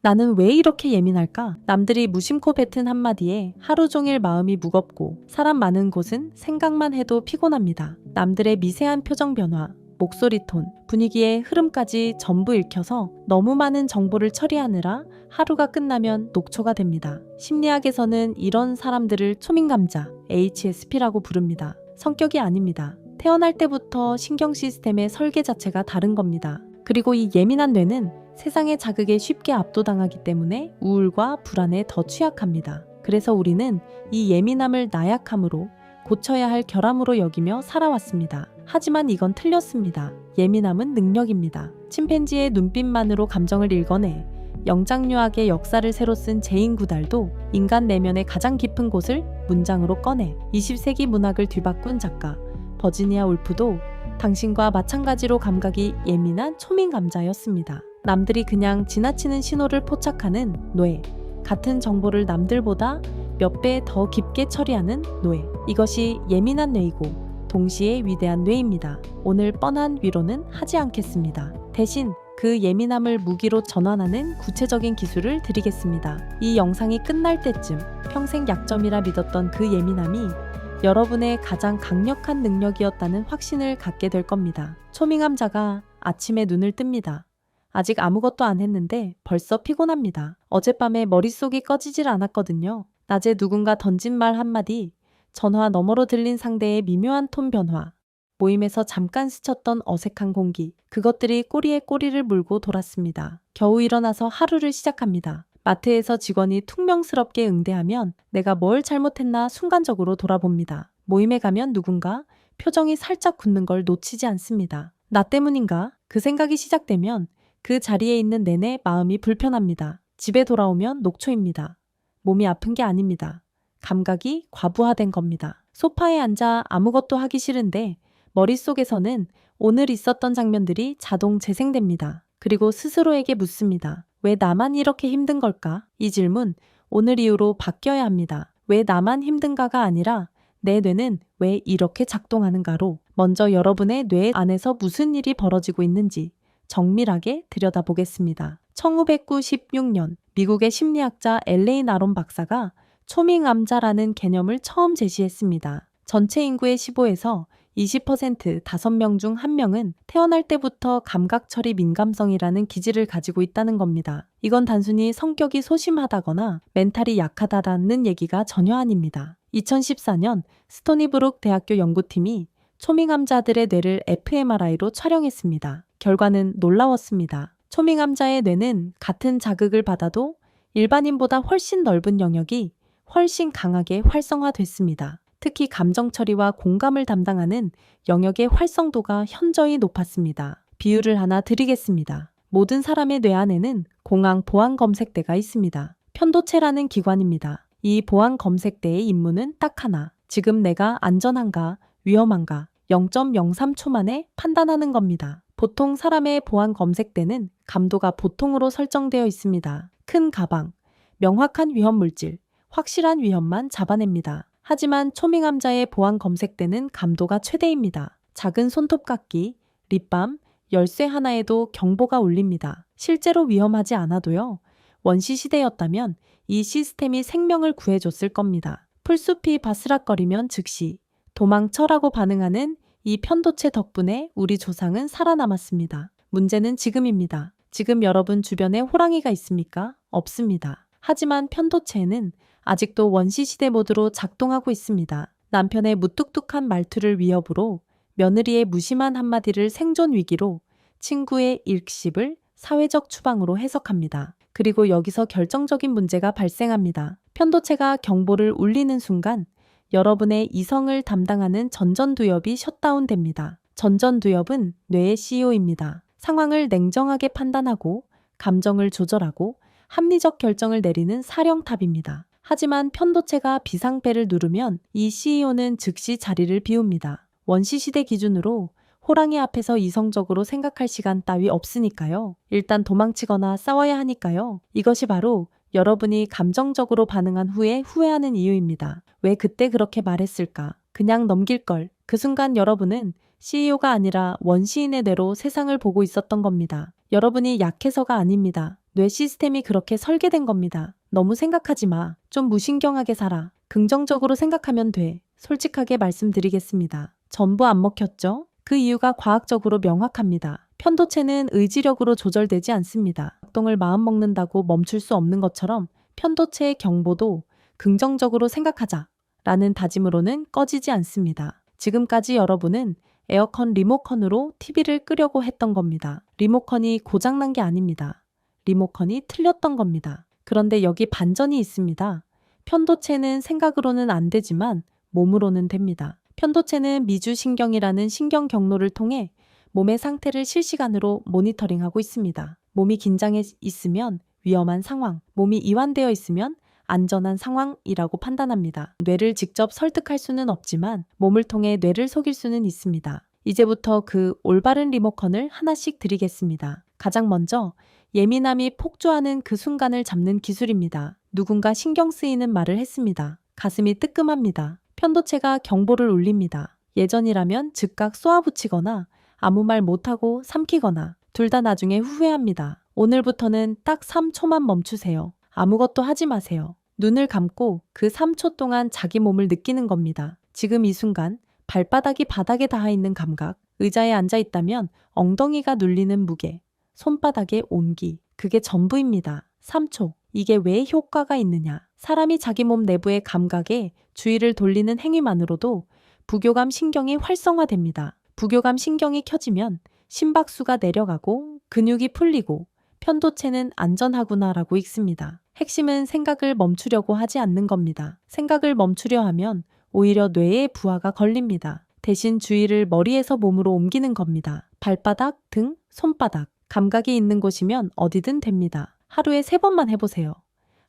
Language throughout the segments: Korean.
나는 왜 이렇게 예민할까? 남들이 무심코 뱉은 한마디에 하루 종일 마음이 무겁고 사람 많은 곳은 생각만 해도 피곤합니다. 남들의 미세한 표정 변화, 목소리 톤, 분위기의 흐름까지 전부 읽혀서 너무 많은 정보를 처리하느라 하루가 끝나면 녹초가 됩니다. 심리학에서는 이런 사람들을 초민감자, HSP라고 부릅니다. 성격이 아닙니다. 태어날 때부터 신경 시스템의 설계 자체가 다른 겁니다. 그리고 이 예민한 뇌는 세상의 자극에 쉽게 압도당하기 때문에 우울과 불안에 더 취약합니다. 그래서 우리는 이 예민함을 나약함으로 고쳐야 할 결함으로 여기며 살아왔습니다. 하지만 이건 틀렸습니다. 예민함은 능력입니다. 침팬지의 눈빛만으로 감정을 읽어내 영장류학의 역사를 새로 쓴 제인 구달도 인간 내면의 가장 깊은 곳을 문장으로 꺼내 20세기 문학을 뒤바꾼 작가 버지니아 울프도 당신과 마찬가지로 감각이 예민한 초민감자였습니다. 남들이 그냥 지나치는 신호를 포착하는 뇌, 같은 정보를 남들보다 몇 배 더 깊게 처리하는 뇌, 이것이 예민한 뇌이고 동시에 위대한 뇌입니다. 오늘 뻔한 위로는 하지 않겠습니다. 대신 그 예민함을 무기로 전환하는 구체적인 기술을 드리겠습니다. 이 영상이 끝날 때쯤 평생 약점이라 믿었던 그 예민함이 여러분의 가장 강력한 능력이었다는 확신을 갖게 될 겁니다. 초민감자가 아침에 눈을 뜹니다. 아직 아무것도 안 했는데 벌써 피곤합니다. 어젯밤에 머릿속이 꺼지질 않았거든요. 낮에 누군가 던진 말 한마디, 전화 너머로 들린 상대의 미묘한 톤 변화, 모임에서 잠깐 스쳤던 어색한 공기, 그것들이 꼬리에 꼬리를 물고 돌았습니다. 겨우 일어나서 하루를 시작합니다. 마트에서 직원이 퉁명스럽게 응대하면 내가 뭘 잘못했나 순간적으로 돌아봅니다. 모임에 가면 누군가 표정이 살짝 굳는 걸 놓치지 않습니다. 나 때문인가? 그 생각이 시작되면 그 자리에 있는 내내 마음이 불편합니다. 집에 돌아오면 녹초입니다. 몸이 아픈 게 아닙니다. 감각이 과부하된 겁니다. 소파에 앉아 아무것도 하기 싫은데 머릿속에서는 오늘 있었던 장면들이 자동 재생됩니다. 그리고 스스로에게 묻습니다. 왜 나만 이렇게 힘든 걸까? 이 질문, 오늘 이후로 바뀌어야 합니다. 왜 나만 힘든가가 아니라 내 뇌는 왜 이렇게 작동하는가로 먼저 여러분의 뇌 안에서 무슨 일이 벌어지고 있는지 정밀하게 들여다보겠습니다. 1996년 미국의 심리학자 엘레인 아론 박사가 초민감자라는 개념을 처음 제시했습니다. 전체 인구의 15에서 20% 5명 중 1명은 태어날 때부터 감각 처리 민감성이라는 기질을 가지고 있다는 겁니다. 이건 단순히 성격이 소심하다거나 멘탈이 약하다라는 얘기가 전혀 아닙니다. 2014년 스토니브룩 대학교 연구팀이 초민감자들의 뇌를 fMRI로 촬영했습니다. 결과는 놀라웠습니다. 초민감자의 뇌는 같은 자극을 받아도 일반인보다 훨씬 넓은 영역이 훨씬 강하게 활성화됐습니다. 특히 감정 처리와 공감을 담당하는 영역의 활성도가 현저히 높았습니다. 비유를 하나 드리겠습니다. 모든 사람의 뇌 안에는 공황 보안 검색대가 있습니다. 편도체라는 기관입니다. 이 보안 검색대의 임무는 딱 하나, 지금 내가 안전한가, 위험한가 0.03초 만에 판단하는 겁니다. 보통 사람의 보안 검색대는 감도가 보통으로 설정되어 있습니다. 큰 가방, 명확한 위험 물질, 확실한 위험만 잡아냅니다. 하지만 초민감자의 보안 검색대는 감도가 최대입니다. 작은 손톱깎이, 립밤, 열쇠 하나에도 경보가 울립니다. 실제로 위험하지 않아도요. 원시 시대였다면 이 시스템이 생명을 구해줬을 겁니다. 풀숲이 바스락거리면 즉시 도망쳐라고 반응하는 이 편도체 덕분에 우리 조상은 살아남았습니다. 문제는 지금입니다. 지금 여러분 주변에 호랑이가 있습니까? 없습니다. 하지만 편도체는 아직도 원시시대 모드로 작동하고 있습니다. 남편의 무뚝뚝한 말투를 위협으로, 며느리의 무심한 한마디를 생존 위기로, 친구의 일십을 사회적 추방으로 해석합니다. 그리고 여기서 결정적인 문제가 발생합니다. 편도체가 경보를 울리는 순간 여러분의 이성을 담당하는 전전두엽이 셧다운됩니다. 전전두엽은 뇌의 CEO입니다. 상황을 냉정하게 판단하고 감정을 조절하고 합리적 결정을 내리는 사령탑입니다. 하지만 편도체가 비상벨을 누르면 이 CEO는 즉시 자리를 비웁니다. 원시시대 기준으로 호랑이 앞에서 이성적으로 생각할 시간 따위 없으니까요. 일단 도망치거나 싸워야 하니까요. 이것이 바로 여러분이 감정적으로 반응한 후에 후회하는 이유입니다. 왜 그때 그렇게 말했을까? 그냥 넘길 걸. 그 순간 여러분은 CEO가 아니라 원시인의 뇌로 세상을 보고 있었던 겁니다. 여러분이 약해서가 아닙니다. 뇌 시스템이 그렇게 설계된 겁니다. 너무 생각하지 마. 좀 무신경하게 살아. 긍정적으로 생각하면 돼. 솔직하게 말씀드리겠습니다. 전부 안 먹혔죠? 그 이유가 과학적으로 명확합니다. 편도체는 의지력으로 조절되지 않습니다. 작동을 마음먹는다고 멈출 수 없는 것처럼 편도체의 경보도 긍정적으로 생각하자 라는 다짐으로는 꺼지지 않습니다. 지금까지 여러분은 에어컨 리모컨으로 TV를 끄려고 했던 겁니다. 리모컨이 고장난 게 아닙니다. 리모컨이 틀렸던 겁니다. 그런데 여기 반전이 있습니다. 편도체는 생각으로는 안 되지만 몸으로는 됩니다. 편도체는 미주신경이라는 신경 경로를 통해 몸의 상태를 실시간으로 모니터링하고 있습니다. 몸이 긴장해 있으면 위험한 상황, 몸이 이완되어 있으면 안전한 상황이라고 판단합니다. 뇌를 직접 설득할 수는 없지만 몸을 통해 뇌를 속일 수는 있습니다. 이제부터 그 올바른 리모컨을 하나씩 드리겠습니다. 가장 먼저 예민함이 폭주하는 그 순간을 잡는 기술입니다. 누군가 신경 쓰이는 말을 했습니다. 가슴이 뜨끔합니다. 편도체가 경보를 울립니다. 예전이라면 즉각 쏘아붙이거나 아무 말 못하고 삼키거나 둘 다 나중에 후회합니다. 오늘부터는 딱 3초만 멈추세요. 아무것도 하지 마세요. 눈을 감고 그 3초 동안 자기 몸을 느끼는 겁니다. 지금 이 순간 발바닥이 바닥에 닿아 있는 감각, 의자에 앉아 있다면 엉덩이가 눌리는 무게, 손바닥의 온기, 그게 전부입니다. 3초. 이게 왜 효과가 있느냐? 사람이 자기 몸 내부의 감각에 주의를 돌리는 행위만으로도 부교감 신경이 활성화됩니다. 부교감 신경이 켜지면 심박수가 내려가고 근육이 풀리고 편도체는 안전하구나라고 읽습니다. 핵심은 생각을 멈추려고 하지 않는 겁니다. 생각을 멈추려 하면 오히려 뇌에 부하가 걸립니다. 대신 주의를 머리에서 몸으로 옮기는 겁니다. 발바닥, 등, 손바닥. 감각이 있는 곳이면 어디든 됩니다. 하루에 3번만 해보세요.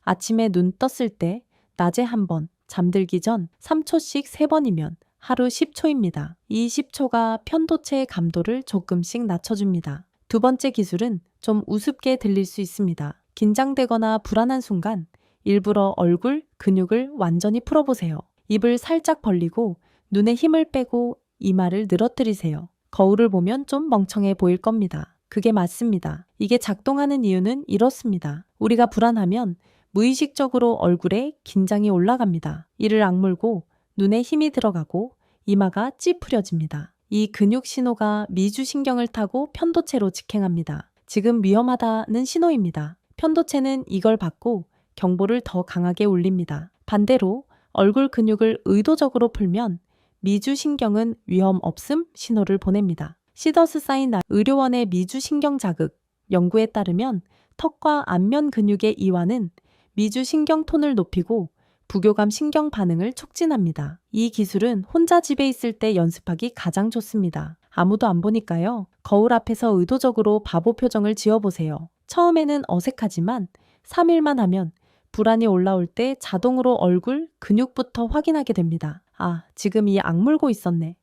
아침에 눈 떴을 때, 낮에 1번, 잠들기 전 3초씩 3번이면 하루 10초입니다. 이 10초가 편도체의 감도를 조금씩 낮춰줍니다. 두 번째 기술은 좀 우습게 들릴 수 있습니다. 긴장되거나 불안한 순간 일부러 얼굴, 근육을 완전히 풀어보세요. 입을 살짝 벌리고 눈에 힘을 빼고 이마를 늘어뜨리세요. 거울을 보면 좀 멍청해 보일 겁니다. 그게 맞습니다. 이게 작동하는 이유는 이렇습니다. 우리가 불안하면 무의식적으로 얼굴에 긴장이 올라갑니다. 이를 악물고 눈에 힘이 들어가고 이마가 찌푸려집니다. 이 근육 신호가 미주신경을 타고 편도체로 직행합니다. 지금 위험하다는 신호입니다. 편도체는 이걸 받고 경보를 더 강하게 울립니다. 반대로 얼굴 근육을 의도적으로 풀면 미주신경은 위험 없음 신호를 보냅니다. 시더스 사이나 의료원의 미주신경 자극 연구에 따르면 턱과 안면 근육의 이완은 미주신경 톤을 높이고 부교감 신경 반응을 촉진합니다. 이 기술은 혼자 집에 있을 때 연습하기 가장 좋습니다. 아무도 안 보니까요. 거울 앞에서 의도적으로 바보 표정을 지어보세요. 처음에는 어색하지만 3일만 하면 불안이 올라올 때 자동으로 얼굴, 근육부터 확인하게 됩니다. 아, 지금 이 악물고 있었네.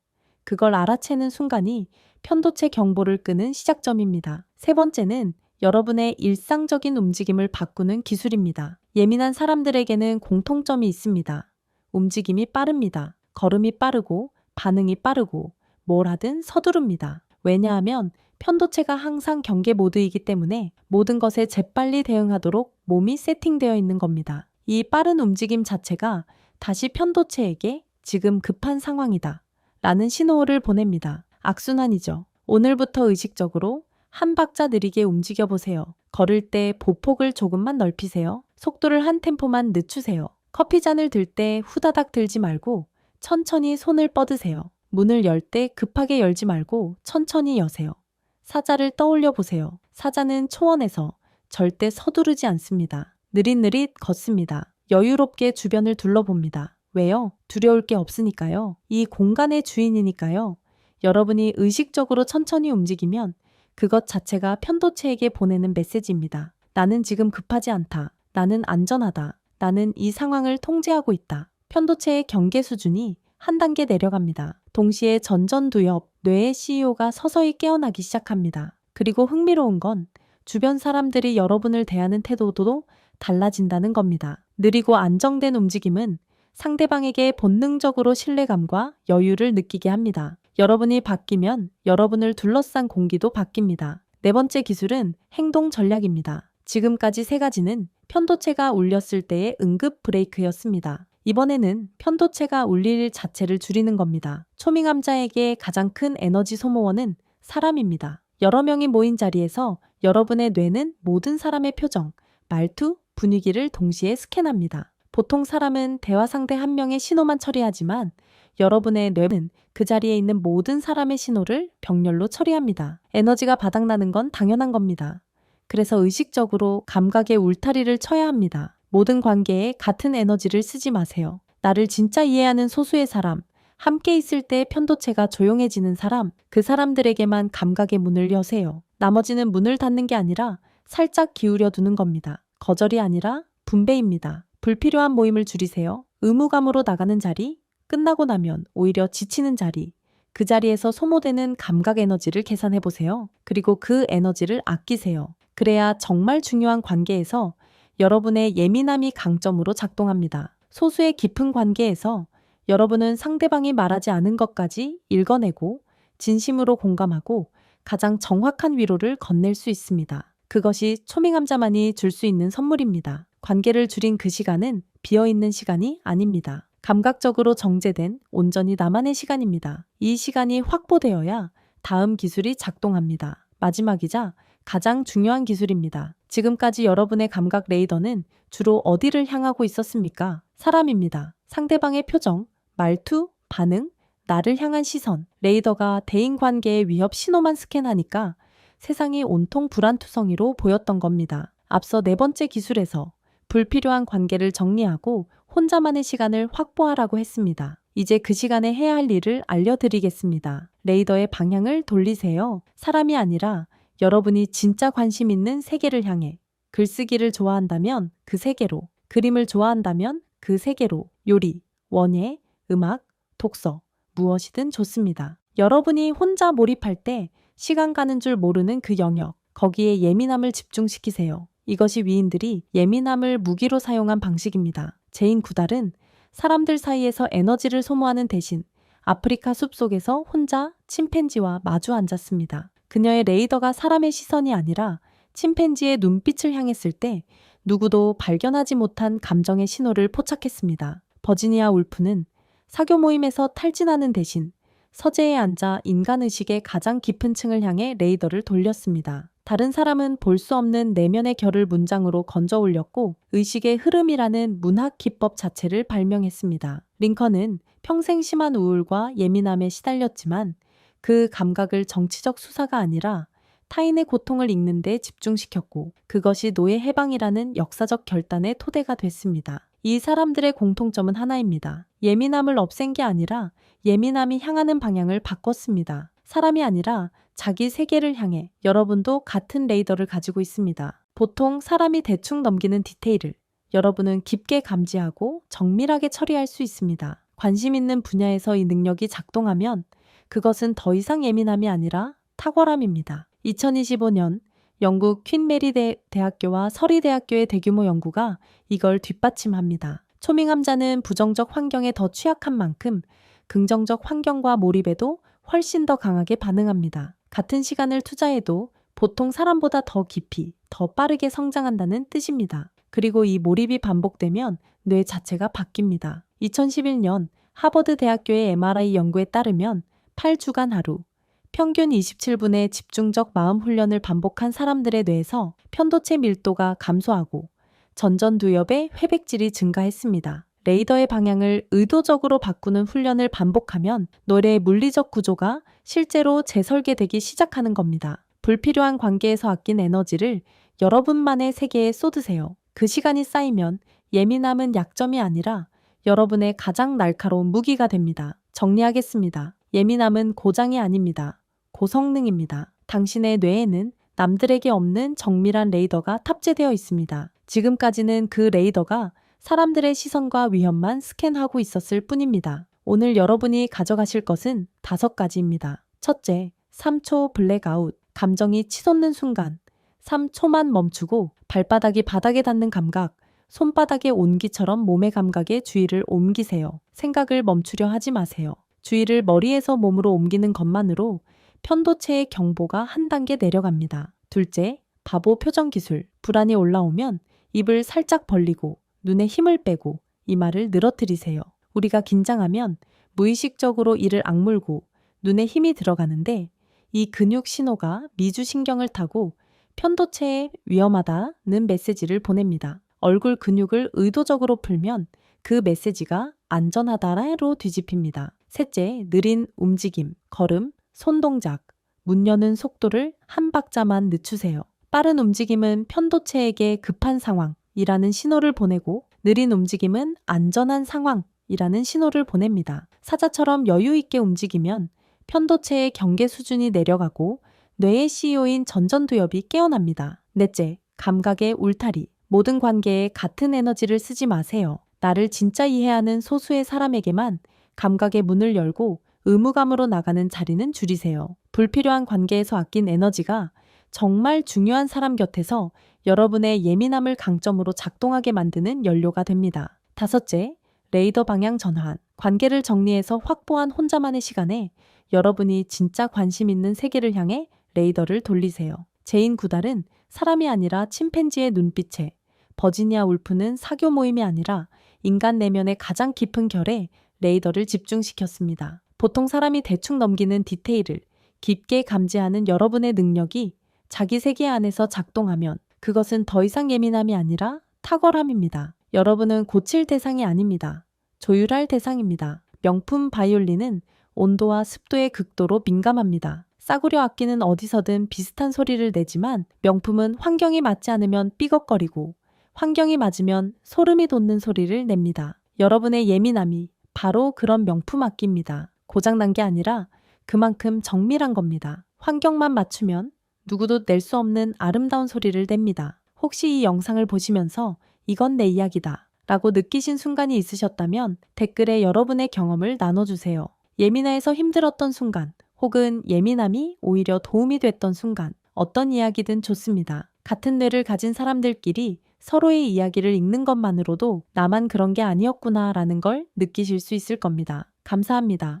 그걸 알아채는 순간이 편도체 경보를 끄는 시작점입니다. 세 번째는 여러분의 일상적인 움직임을 바꾸는 기술입니다. 예민한 사람들에게는 공통점이 있습니다. 움직임이 빠릅니다. 걸음이 빠르고 반응이 빠르고 뭘 하든 서두릅니다. 왜냐하면 편도체가 항상 경계 모드이기 때문에 모든 것에 재빨리 대응하도록 몸이 세팅되어 있는 겁니다. 이 빠른 움직임 자체가 다시 편도체에게 지금 급한 상황이다 라는 신호를 보냅니다. 악순환이죠. 오늘부터 의식적으로 한 박자 느리게 움직여 보세요. 걸을 때 보폭을 조금만 넓히세요. 속도를 한 템포만 늦추세요. 커피잔을 들 때 후다닥 들지 말고 천천히 손을 뻗으세요. 문을 열 때 급하게 열지 말고 천천히 여세요. 사자를 떠올려 보세요. 사자는 초원에서 절대 서두르지 않습니다. 느릿느릿 걷습니다. 여유롭게 주변을 둘러봅니다. 왜요? 두려울 게 없으니까요. 이 공간의 주인이니까요. 여러분이 의식적으로 천천히 움직이면 그것 자체가 편도체에게 보내는 메시지입니다. 나는 지금 급하지 않다. 나는 안전하다. 나는 이 상황을 통제하고 있다. 편도체의 경계 수준이 한 단계 내려갑니다. 동시에 전전두엽, 뇌의 CEO가 서서히 깨어나기 시작합니다. 그리고 흥미로운 건 주변 사람들이 여러분을 대하는 태도도 달라진다는 겁니다. 느리고 안정된 움직임은 상대방에게 본능적으로 신뢰감과 여유를 느끼게 합니다. 여러분이 바뀌면 여러분을 둘러싼 공기도 바뀝니다. 네 번째 기술은 행동 전략입니다. 지금까지 세 가지는 편도체가 울렸을 때의 응급 브레이크였습니다. 이번에는 편도체가 울릴 일 자체를 줄이는 겁니다. 초미감자에게 가장 큰 에너지 소모원은 사람입니다. 여러 명이 모인 자리에서 여러분의 뇌는 모든 사람의 표정, 말투, 분위기를 동시에 스캔합니다. 보통 사람은 대화 상대 한 명의 신호만 처리하지만 여러분의 뇌는 그 자리에 있는 모든 사람의 신호를 병렬로 처리합니다. 에너지가 바닥나는 건 당연한 겁니다. 그래서 의식적으로 감각의 울타리를 쳐야 합니다. 모든 관계에 같은 에너지를 쓰지 마세요. 나를 진짜 이해하는 소수의 사람, 함께 있을 때 편도체가 조용해지는 사람, 그 사람들에게만 감각의 문을 여세요. 나머지는 문을 닫는 게 아니라 살짝 기울여 두는 겁니다. 거절이 아니라 분배입니다. 불필요한 모임을 줄이세요. 의무감으로 나가는 자리, 끝나고 나면 오히려 지치는 자리, 그 자리에서 소모되는 감각 에너지를 계산해 보세요. 그리고 그 에너지를 아끼세요. 그래야 정말 중요한 관계에서 여러분의 예민함이 강점으로 작동합니다. 소수의 깊은 관계에서 여러분은 상대방이 말하지 않은 것까지 읽어내고 진심으로 공감하고 가장 정확한 위로를 건넬 수 있습니다. 그것이 초미감자만이 줄 수 있는 선물입니다. 관계를 줄인 그 시간은 비어있는 시간이 아닙니다. 감각적으로 정제된 온전히 나만의 시간입니다. 이 시간이 확보되어야 다음 기술이 작동합니다. 마지막이자 가장 중요한 기술입니다. 지금까지 여러분의 감각 레이더는 주로 어디를 향하고 있었습니까? 사람입니다. 상대방의 표정, 말투, 반응, 나를 향한 시선. 레이더가 대인관계의 위협 신호만 스캔하니까 세상이 온통 불안투성이로 보였던 겁니다. 앞서 네 번째 기술에서 불필요한 관계를 정리하고 혼자만의 시간을 확보하라고 했습니다. 이제 그 시간에 해야 할 일을 알려드리겠습니다. 레이더의 방향을 돌리세요. 사람이 아니라 여러분이 진짜 관심 있는 세계를 향해. 글쓰기를 좋아한다면 그 세계로, 그림을 좋아한다면 그 세계로, 요리, 원예, 음악, 독서, 무엇이든 좋습니다. 여러분이 혼자 몰입할 때 시간 가는 줄 모르는 그 영역, 거기에 예민함을 집중시키세요. 이것이 위인들이 예민함을 무기로 사용한 방식입니다. 제인 구달은 사람들 사이에서 에너지를 소모하는 대신 아프리카 숲속에서 혼자 침팬지와 마주 앉았습니다. 그녀의 레이더가 사람의 시선이 아니라 침팬지의 눈빛을 향했을 때 누구도 발견하지 못한 감정의 신호를 포착했습니다. 버지니아 울프는 사교 모임에서 탈진하는 대신 서재에 앉아 인간의식의 가장 깊은 층을 향해 레이더를 돌렸습니다. 다른 사람은 볼 수 없는 내면의 결을 문장으로 건져 올렸고 의식의 흐름이라는 문학 기법 자체를 발명했습니다. 링컨은 평생 심한 우울과 예민함에 시달렸지만 그 감각을 정치적 수사가 아니라 타인의 고통을 읽는 데 집중시켰고 그것이 노예 해방이라는 역사적 결단의 토대가 됐습니다. 이 사람들의 공통점은 하나입니다. 예민함을 없앤 게 아니라 예민함이 향하는 방향을 바꿨습니다. 사람이 아니라 자기 세계를 향해. 여러분도 같은 레이더를 가지고 있습니다. 보통 사람이 대충 넘기는 디테일을 여러분은 깊게 감지하고 정밀하게 처리할 수 있습니다. 관심 있는 분야에서 이 능력이 작동하면 그것은 더 이상 예민함이 아니라 탁월함입니다. 2025년 영국 퀸 메리 대학교와 서리 대학교의 대규모 연구가 이걸 뒷받침합니다. 초미감자는 부정적 환경에 더 취약한 만큼 긍정적 환경과 몰입에도 훨씬 더 강하게 반응합니다. 같은 시간을 투자해도 보통 사람보다 더 깊이, 더 빠르게 성장한다는 뜻입니다. 그리고 이 몰입이 반복되면 뇌 자체가 바뀝니다. 2011년 하버드 대학교의 MRI 연구에 따르면 8주간 하루, 평균 27분의 집중적 마음 훈련을 반복한 사람들의 뇌에서 편도체 밀도가 감소하고 전전두엽의 회백질이 증가했습니다. 레이더의 방향을 의도적으로 바꾸는 훈련을 반복하면 뇌의 물리적 구조가 실제로 재설계되기 시작하는 겁니다. 불필요한 관계에서 아낀 에너지를 여러분만의 세계에 쏟으세요. 그 시간이 쌓이면 예민함은 약점이 아니라 여러분의 가장 날카로운 무기가 됩니다. 정리하겠습니다. 예민함은 고장이 아닙니다. 고성능입니다. 당신의 뇌에는 남들에게 없는 정밀한 레이더가 탑재되어 있습니다. 지금까지는 그 레이더가 사람들의 시선과 위협만 스캔하고 있었을 뿐입니다. 오늘 여러분이 가져가실 것은 5가지입니다. 첫째, 3초 블랙아웃. 감정이 치솟는 순간 3초만 멈추고 발바닥이 바닥에 닿는 감각, 손바닥의 온기처럼 몸의 감각에 주의를 옮기세요. 생각을 멈추려 하지 마세요. 주의를 머리에서 몸으로 옮기는 것만으로 편도체의 경보가 한 단계 내려갑니다. 둘째, 바보 표정 기술. 불안이 올라오면 입을 살짝 벌리고 눈에 힘을 빼고 이마를 늘어뜨리세요. 우리가 긴장하면 무의식적으로 이를 악물고 눈에 힘이 들어가는데 이 근육 신호가 미주신경을 타고 편도체에 위험하다는 메시지를 보냅니다. 얼굴 근육을 의도적으로 풀면 그 메시지가 안전하다로 뒤집힙니다. 셋째, 느린 움직임, 걸음, 손동작, 문 여는 속도를 한 박자만 늦추세요. 빠른 움직임은 편도체에게 급한 상황이라는 신호를 보내고 느린 움직임은 안전한 상황이라는 신호를 보냅니다. 사자처럼 여유 있게 움직이면 편도체의 경계 수준이 내려가고 뇌의 CEO인 전전두엽이 깨어납니다. 넷째, 감각의 울타리. 모든 관계에 같은 에너지를 쓰지 마세요. 나를 진짜 이해하는 소수의 사람에게만 감각의 문을 열고 의무감으로 나가는 자리는 줄이세요. 불필요한 관계에서 아낀 에너지가 정말 중요한 사람 곁에서 여러분의 예민함을 강점으로 작동하게 만드는 연료가 됩니다. 다섯째, 레이더 방향 전환. 관계를 정리해서 확보한 혼자만의 시간에 여러분이 진짜 관심 있는 세계를 향해 레이더를 돌리세요. 제인 구달은 사람이 아니라 침팬지의 눈빛에, 버지니아 울프는 사교 모임이 아니라 인간 내면의 가장 깊은 결에 레이더를 집중시켰습니다. 보통 사람이 대충 넘기는 디테일을 깊게 감지하는 여러분의 능력이 자기 세계 안에서 작동하면 그것은 더 이상 예민함이 아니라 탁월함입니다. 여러분은 고칠 대상이 아닙니다. 조율할 대상입니다. 명품 바이올린은 온도와 습도의 극도로 민감합니다. 싸구려 악기는 어디서든 비슷한 소리를 내지만 명품은 환경이 맞지 않으면 삐걱거리고 환경이 맞으면 소름이 돋는 소리를 냅니다. 여러분의 예민함이 바로 그런 명품 악기입니다. 고장난 게 아니라 그만큼 정밀한 겁니다. 환경만 맞추면 누구도 낼 수 없는 아름다운 소리를 냅니다. 혹시 이 영상을 보시면서 이건 내 이야기다 라고 느끼신 순간이 있으셨다면 댓글에 여러분의 경험을 나눠주세요. 예민해서 힘들었던 순간 혹은 예민함이 오히려 도움이 됐던 순간 어떤 이야기든 좋습니다. 같은 뇌를 가진 사람들끼리 서로의 이야기를 읽는 것만으로도 나만 그런 게 아니었구나 라는 걸 느끼실 수 있을 겁니다. 감사합니다.